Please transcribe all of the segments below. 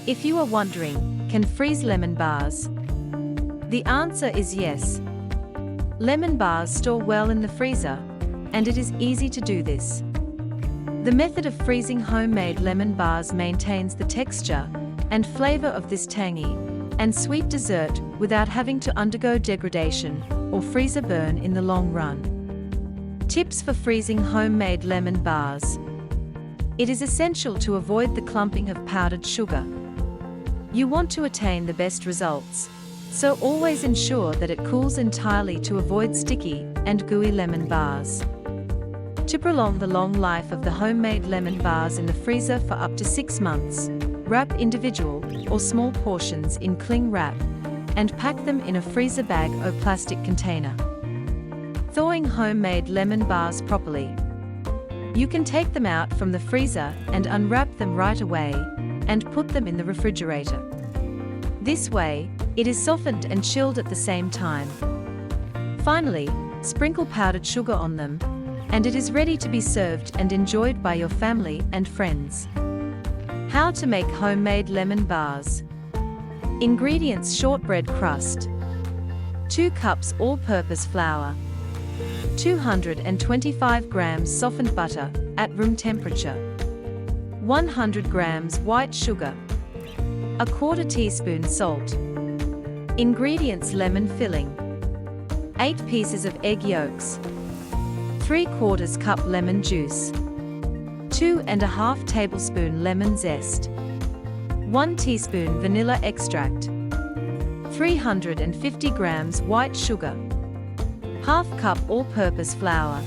If you are wondering, can freeze lemon bars? The answer is yes. Lemon bars store well in the freezer, and it is easy to do this. The method of freezing homemade lemon bars maintains the texture and flavor of this tangy and sweet dessert without having to undergo degradation or freezer burn in the long run. Tips for freezing homemade lemon bars. It is essential to avoid the clumping of powdered sugar. You want to attain the best results, so always ensure that it cools entirely to avoid sticky and gooey lemon bars. To prolong the long life of the homemade lemon bars in the freezer for up to 6 months, wrap individual or small portions in cling wrap and pack them in a freezer bag or plastic container. Thawing homemade lemon bars properly. You can take them out from the freezer and unwrap them right away and put them in the refrigerator. This way, it is softened and chilled at the same time. Finally, sprinkle powdered sugar on them, and it is ready to be served and enjoyed by your family and friends. How to make homemade lemon bars. Ingredients: shortbread crust, 2 cups all-purpose flour, 225 grams softened butter at room temperature, 100 grams white sugar, 1/4 teaspoon salt. Ingredients: lemon filling, 8 pieces of egg yolks, 3/4 cup lemon juice, 2½ tablespoon lemon zest, 1 teaspoon vanilla extract, 350 grams white sugar, 1/2 cup all-purpose flour,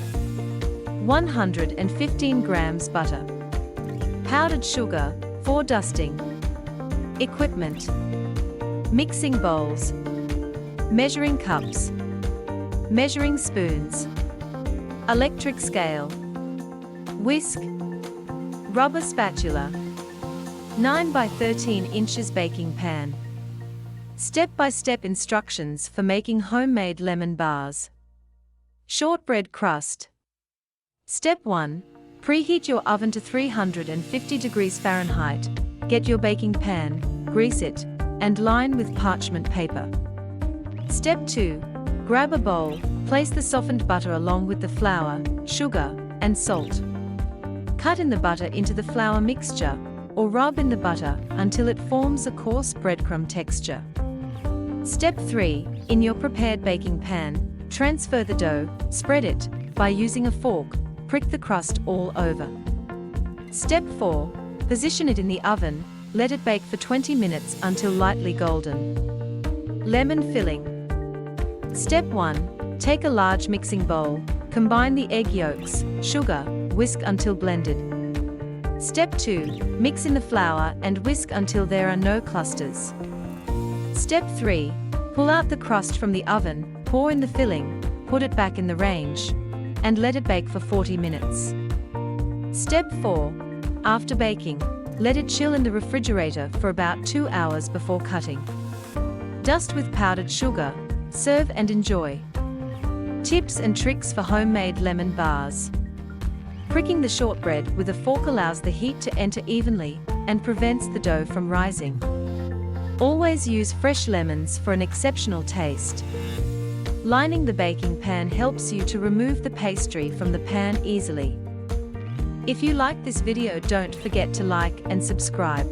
115 grams butter, powdered sugar for dusting. Equipment: mixing bowls, measuring cups, measuring spoons, electric scale, whisk, rubber spatula, 9 by 13 inches baking pan. Step-by-step instructions for making homemade lemon bars. Shortbread crust. Step 1. Preheat your oven to 350 degrees Fahrenheit. Get your baking pan, grease it, and line with parchment paper. Step 2. Grab a bowl, place the softened butter along with the flour, sugar, and salt. Cut in the butter into the flour mixture, or rub in the butter until it forms a coarse breadcrumb texture. Step 3. In your prepared baking pan, transfer the dough, spread it by using a fork, prick the crust all over. Step 4. Position it in the oven, let it bake for 20 minutes until lightly golden. Lemon filling. Step 1. Take a large mixing bowl, combine the egg yolks, sugar, whisk until blended. Step 2. Mix in the flour and whisk until there are no clusters. Step 3. Pull out the crust from the oven, pour in the filling, put it back in the range, and let it bake for 40 minutes. Step 4. After baking, let it chill in the refrigerator for about 2 hours before cutting. Dust with powdered sugar, serve and enjoy. Tips and tricks for homemade lemon bars. Pricking the shortbread with a fork allows the heat to enter evenly and prevents the dough from rising. Always use fresh lemons for an exceptional taste. Lining the baking pan helps you to remove the pastry from the pan easily. If you like this video, don't forget to like and subscribe.